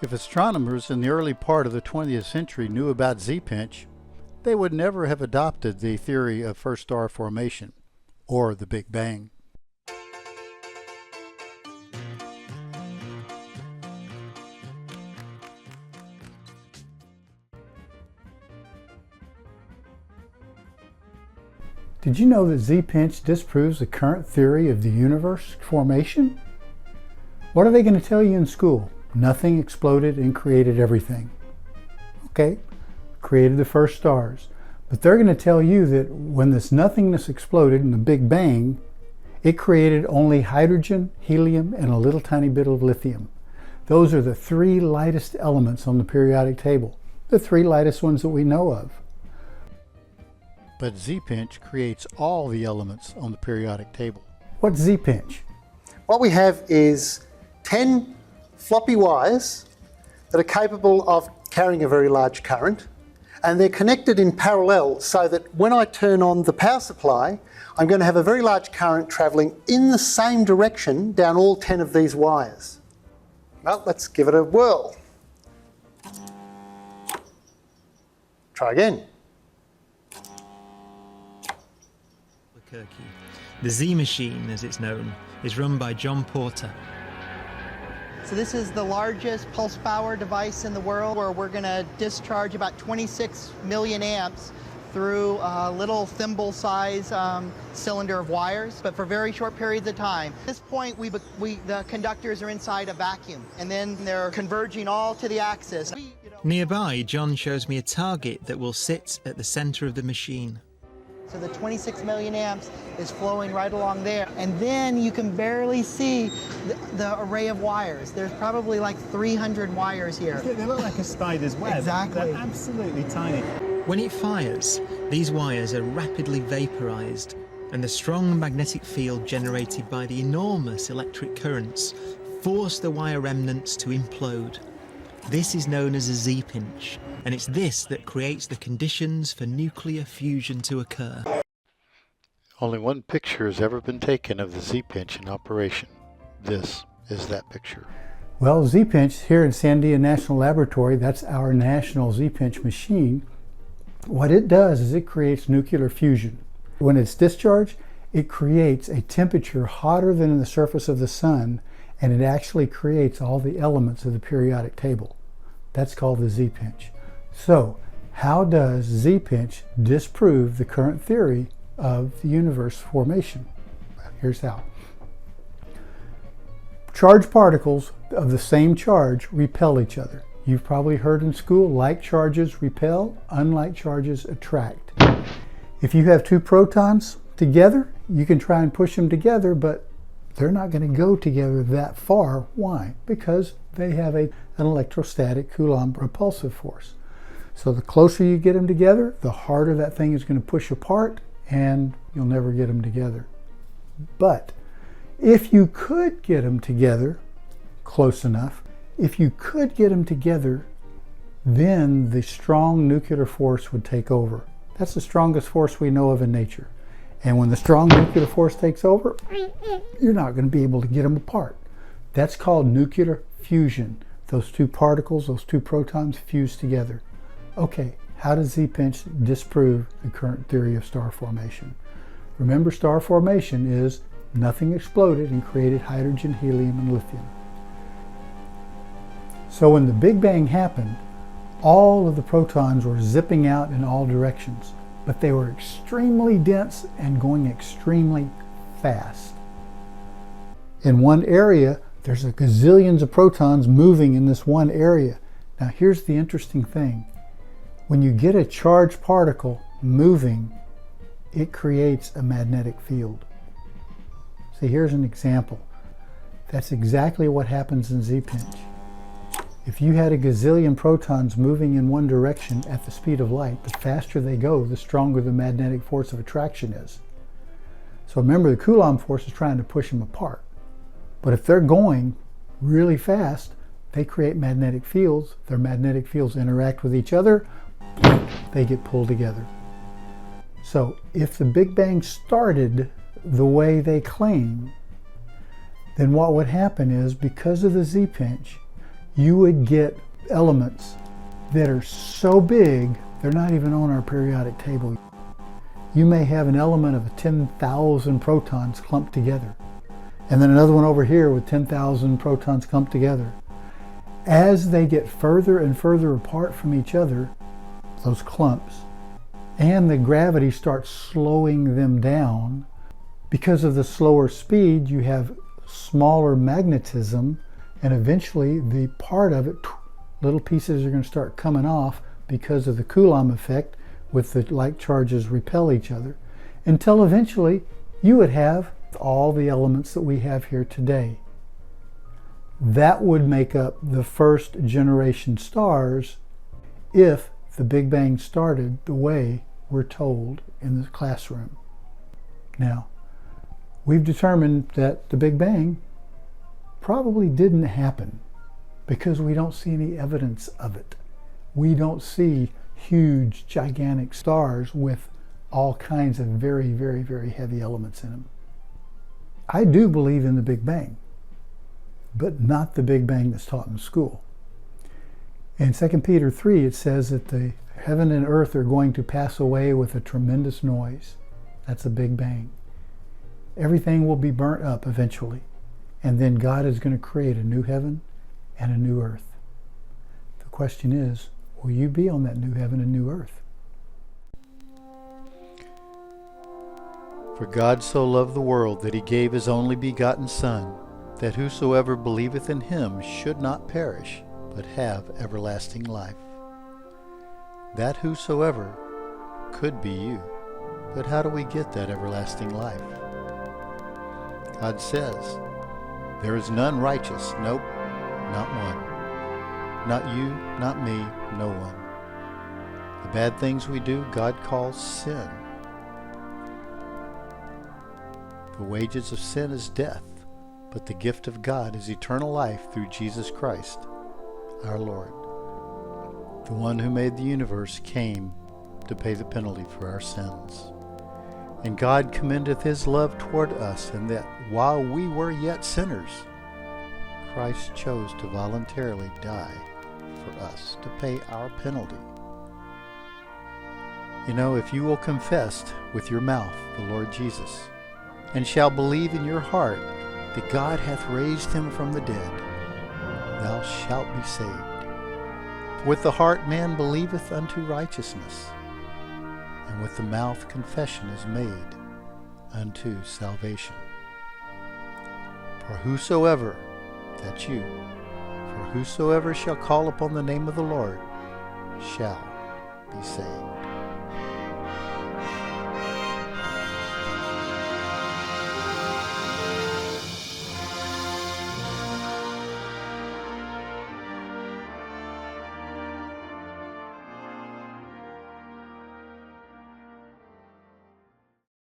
If astronomers in the early part of the 20th century knew about Z-pinch, they would never have adopted the theory of first star formation or the Big Bang. Did you know that Z-pinch disproves the current theory of the universe formation? What are they going to tell you in school? Nothing exploded and created everything. Okay, created the first stars. But they're going to tell you that when this nothingness exploded in the Big Bang, it created only hydrogen, helium, and a little tiny bit of lithium. Those are the three lightest elements on the periodic table, the three lightest ones that we know of. But Z-pinch creates all the elements on the periodic table. What's Z-pinch? What we have is 10 floppy wires that are capable of carrying a very large current, and they're connected in parallel so that when I turn on the power supply, I'm going to have a very large current travelling in the same direction down all 10 of these wires. Well, let's give it a whirl. Try again. The Z machine, as it's known, is run by John Porter. So this is the largest pulse power device in the world, where we're going to discharge about 26 million amps through a little thimble-size cylinder of wires, but for very short periods of time. At this point, the conductors are inside a vacuum, and then they're converging all to the axis. Nearby, John shows me a target that will sit at the center of the machine. So the 26 million amps is flowing right along there. And then you can barely see the array of wires. There's probably like 300 wires here. They look like a spider's web. Exactly. They're absolutely tiny. When it fires, these wires are rapidly vaporized, and the strong magnetic field generated by the enormous electric currents force the wire remnants to implode. This is known as a Z-pinch, and it's this that creates the conditions for nuclear fusion to occur. Only one picture has ever been taken of the Z-pinch in operation. This is that picture. Well, Z-pinch here in Sandia National Laboratory, that's our national Z-pinch machine. What it does is it creates nuclear fusion. When it's discharged, it creates a temperature hotter than the surface of the sun, and it actually creates all the elements of the periodic table. That's called the Z-pinch. So, how does Z-pinch disprove the current theory of the universe formation? Here's how. Charged particles of the same charge repel each other. You've probably heard in school, like charges repel, unlike charges attract. If you have two protons together, you can try and push them together, but they're not going to go together that far. Why? Because they have an electrostatic Coulomb repulsive force. So the closer you get them together, the harder that thing is going to push apart, and you'll never get them together. But if you could get them together close enough, if you could get them together, then the strong nuclear force would take over. That's the strongest force we know of in nature. And when the strong nuclear force takes over, you're not going to be able to get them apart. That's called nuclear fusion. Those two particles, those two protons fuse together. Okay, how does Z-pinch disprove the current theory of star formation? Remember, star formation is nothing exploded and created hydrogen, helium, and lithium. So when the Big Bang happened, all of the protons were zipping out in all directions, but they were extremely dense and going extremely fast. In one area, there's a gazillions of protons moving in this one area. Now here's the interesting thing. When you get a charged particle moving, it creates a magnetic field. See, here's an example. That's exactly what happens in Z-pinch. If you had a gazillion protons moving in one direction at the speed of light, the faster they go, the stronger the magnetic force of attraction is. So remember, the Coulomb force is trying to push them apart. But if they're going really fast, they create magnetic fields. Their magnetic fields interact with each other. They get pulled together. So if the Big Bang started the way they claim, then what would happen is, because of the Z-pinch, you would get elements that are so big, they're not even on our periodic table. You may have an element of 10,000 protons clumped together, and then another one over here with 10,000 protons clumped together. As they get further and further apart from each other, those clumps, and the gravity starts slowing them down, because of the slower speed, you have smaller magnetism, and eventually the part of it, little pieces are going to start coming off because of the Coulomb effect, with the like charges repel each other, until eventually you would have all the elements that we have here today. That would make up the first generation stars if the Big Bang started the way we're told in the classroom. Now, we've determined that the Big Bang probably didn't happen because we don't see any evidence of it. We don't see huge, gigantic stars with all kinds of very, very, very heavy elements in them. I do believe in the Big Bang, but not the Big Bang that's taught in school. In 2 Peter 3, it says that the heaven and earth are going to pass away with a tremendous noise. That's a Big Bang. Everything will be burnt up eventually, and then God is going to create a new heaven and a new earth. The question is, will you be on that new heaven and new earth? For God so loved the world that he gave his only begotten Son, that whosoever believeth in him should not perish, but have everlasting life. That whosoever could be you, but how do we get that everlasting life? God says, there is none righteous, nope, not one. Not you, not me, no one. The bad things we do, God calls sin. The wages of sin is death, but the gift of God is eternal life through Jesus Christ, our Lord. The one who made the universe came to pay the penalty for our sins. And God commendeth his love toward us, in that while we were yet sinners, Christ chose to voluntarily die for us, to pay our penalty. You know, if you will confess with your mouth the Lord Jesus, and shall believe in your heart that God hath raised him from the dead, thou shalt be saved. For with the heart man believeth unto righteousness, and with the mouth confession is made unto salvation. For whosoever, that's you, for whosoever shall call upon the name of the Lord shall be saved.